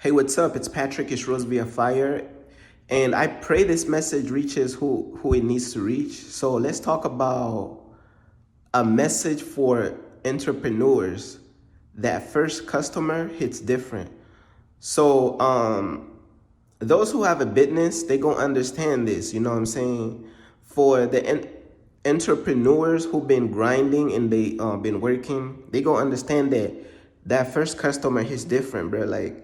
Hey, what's up? It's Patrick. It's Rose via Fire. And I pray this message reaches who it needs to reach. So let's talk about a message for entrepreneurs. That first customer hits different. So those who have a business, they gonna understand this. You know what I'm saying? For the entrepreneurs who've been grinding and they been working, they gonna understand that that first customer hits different, bro. Like,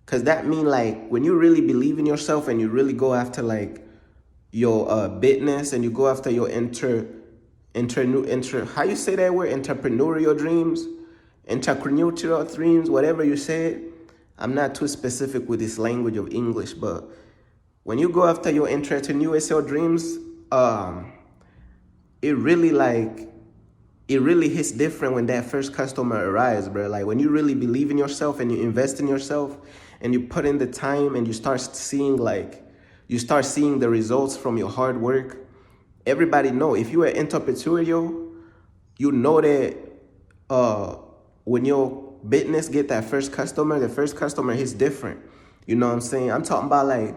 cause that mean like when you really believe in yourself and you really go after like your business and you go after your how you say that word, entrepreneurial dreams, whatever you said. I'm not too specific with this language of English, but when you go after your entrepreneurial dreams, it really like it really hits different when that first customer arrives, bro. Like when you really believe in yourself and you invest in yourself and you put in the time and you start seeing the results from your hard work. Everybody know if you are entrepreneurial, you know that when your business get that first customer, the first customer hits different. You know what I'm saying? I'm talking about like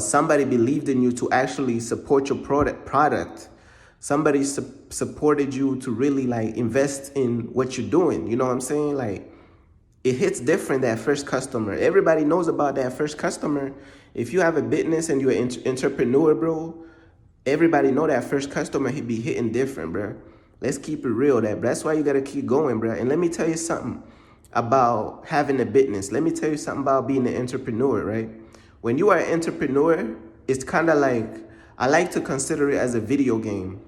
somebody believed in you to actually support your product. Somebody supported you to really like invest in what you're doing. You know what I'm saying? Like it hits different, that first customer. Everybody knows about that first customer. If you have a business and you're an entrepreneur, bro, everybody know that first customer, he be hitting different, bro. Let's keep it real. That's why you got to keep going, bro. And let me tell you something about having a business. Let me tell you something about being an entrepreneur, right? When you are an entrepreneur, it's kind of like, I like to consider it as a video game.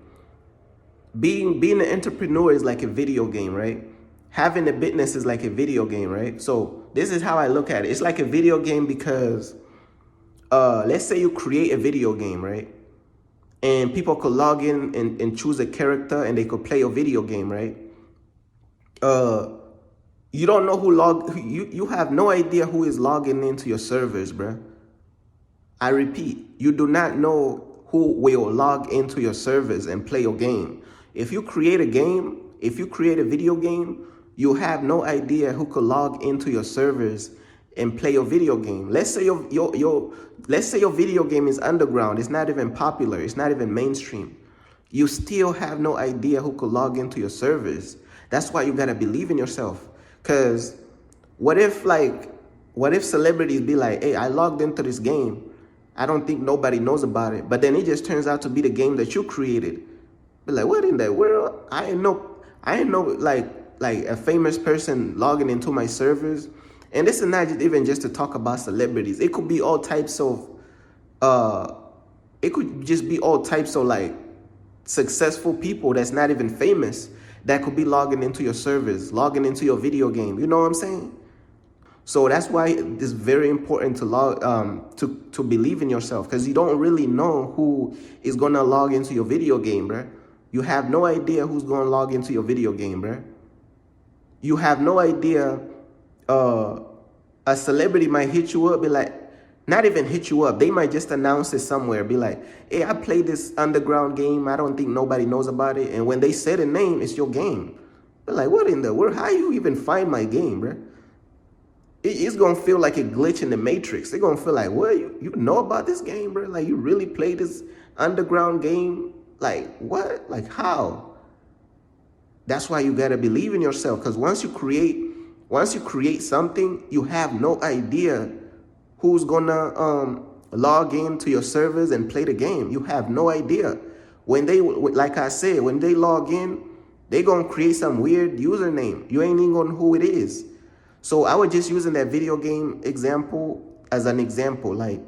Being an entrepreneur is like a video game, right? Having a business is like a video game, right? So this is how I look at it. It's like a video game because let's say you create a video game, right? And people could log in and choose a character and they could play a video game, right? You don't know you have no idea who is logging into your servers, bro. I repeat, you do not know who will log into your servers and play your game. If you create a video game, you have no idea who could log into your servers and play your video game. Let's say your video game is underground. It's not even popular. It's not even mainstream. You still have no idea who could log into your servers. That's why you gotta believe in yourself. Cause what if celebrities be like, hey, I logged into this game. I don't think nobody knows about it. But then it just turns out to be the game that you created. Be like, what in the world? I ain't know like a famous person logging into my servers. And this is not even just to talk about celebrities. It could be all types of like successful people that's not even famous that could be logging into your servers, logging into your video game. You know what I'm saying? So that's why it's very important to believe in yourself, because you don't really know who is gonna log into your video game, bro. You have no idea who's gonna log into your video game, bro. You have no idea. A celebrity might hit you up, be like, not even hit you up. They might just announce it somewhere, be like, hey, I played this underground game. I don't think nobody knows about it. And when they say the name, it's your game. They're like, what in the world? How you even find my game, bro? It's gonna feel like a glitch in the matrix. They're gonna feel like, what, you know about this game, bro? Like, you really played this underground game? Like, what? Like, how? That's why you gotta believe in yourself, because once you create something, you have no idea who's gonna log into your servers and play the game. You have no idea. Like I said, when they log in, they gonna create some weird username. You ain't even gonna know who it is. So I was just using that video game example as an example. Like,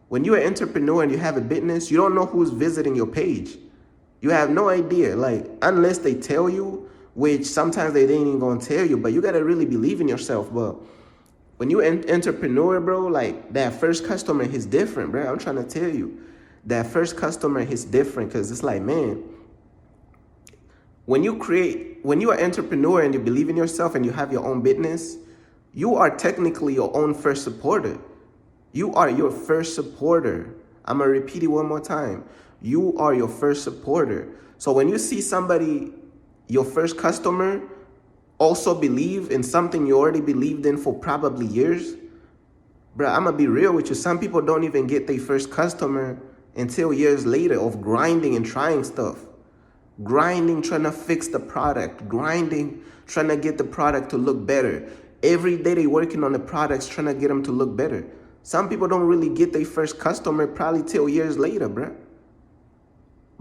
when you're an entrepreneur and you have a business, you don't know who's visiting your page. You have no idea, like, unless they tell you, which sometimes they ain't even gonna tell you, but you gotta really believe in yourself. But when you're an entrepreneur, bro, like, that first customer is different, bro. I'm trying to tell you, that first customer is different, because it's like, man, when you're an entrepreneur and you believe in yourself and you have your own business, you are technically your own first supporter. You are your first supporter. I'm gonna repeat it one more time. You are your first supporter. So when you see somebody, your first customer, also believe in something you already believed in for probably years, bro, I'm gonna be real with you. Some people don't even get their first customer until years later of grinding and trying stuff. Grinding, trying to fix the product. Grinding, trying to get the product to look better. Every day they working on the products, trying to get them to look better. Some people don't really get their first customer probably till years later, bro.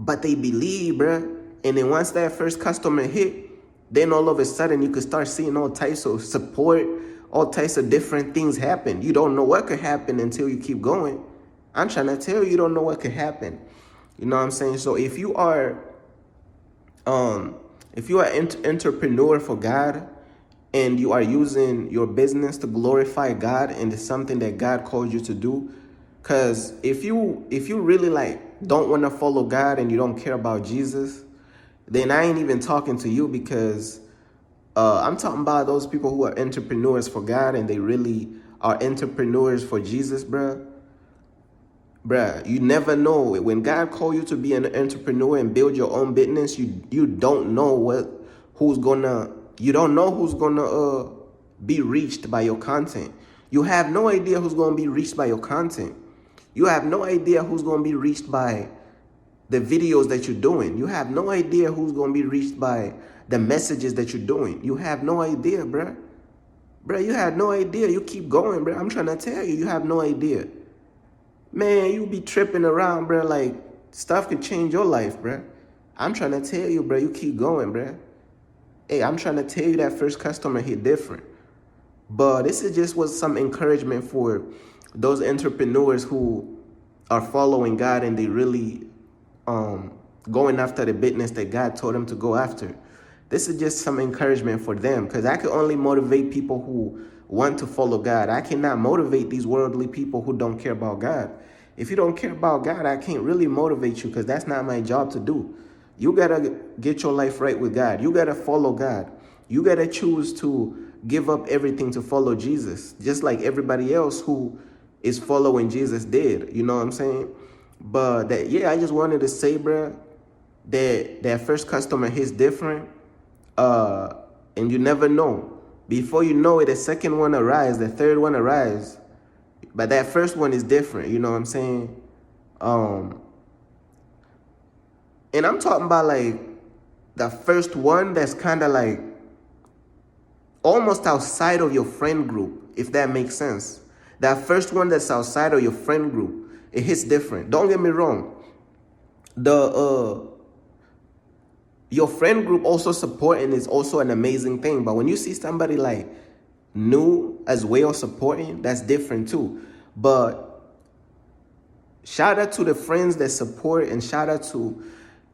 But they believe, bro. And then once that first customer hit, then all of a sudden you could start seeing all types of support, all types of different things happen. You don't know what could happen until you keep going. I'm trying to tell you, you don't know what could happen. You know what I'm saying? So if you are entrepreneur for God and you are using your business to glorify God and it's something that God called you to do, because if you really like don't want to follow God and you don't care about Jesus, then I ain't even talking to you, because I'm talking about those people who are entrepreneurs for God and they really are entrepreneurs for Jesus, bruh. Bruh, you never know. When God called you to be an entrepreneur and build your own business, you don't know who's gonna be reached by your content. You have no idea who's gonna be reached by your content. You have no idea who's gonna be reached by the videos that you're doing. You have no idea who's gonna be reached by the messages that you're doing. You have no idea, bruh. Bruh, you had no idea. You keep going, bruh. I'm trying to tell you, you have no idea. Man, you be tripping around, bro. Like, stuff could change your life, bro. I'm trying to tell you, bro. You keep going, bro. Hey, I'm trying to tell you that first customer hit different. But this is just was some encouragement for those entrepreneurs who are following God and they really going after the business that God told them to go after. This is just some encouragement for them, because I can only motivate people who want to follow God. I cannot motivate these worldly people who don't care about God. If you don't care about God, I can't really motivate you, because that's not my job to do. You got to get your life right with God. You got to follow God. You got to choose to give up everything to follow Jesus, just like everybody else who is following Jesus did. You know what I'm saying? But I just wanted to say, bro, that first customer hits different. And you never know. Before you know it, the second one arrives, the third one arrives. But that first one is different, you know what I'm saying? And I'm talking about like the first one that's kind of like almost outside of your friend group, if that makes sense. That first one that's outside of your friend group, it hits different. Don't get me wrong. Your friend group also supporting is also an amazing thing. But when you see somebody like new as well supporting, that's different too. But shout out to the friends that support, and shout out to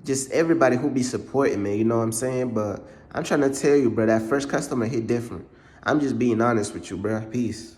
just everybody who be supporting me, you know what I'm saying? But I'm trying to tell you, bro, that first customer hit different. I'm just being honest with you, bro. Peace.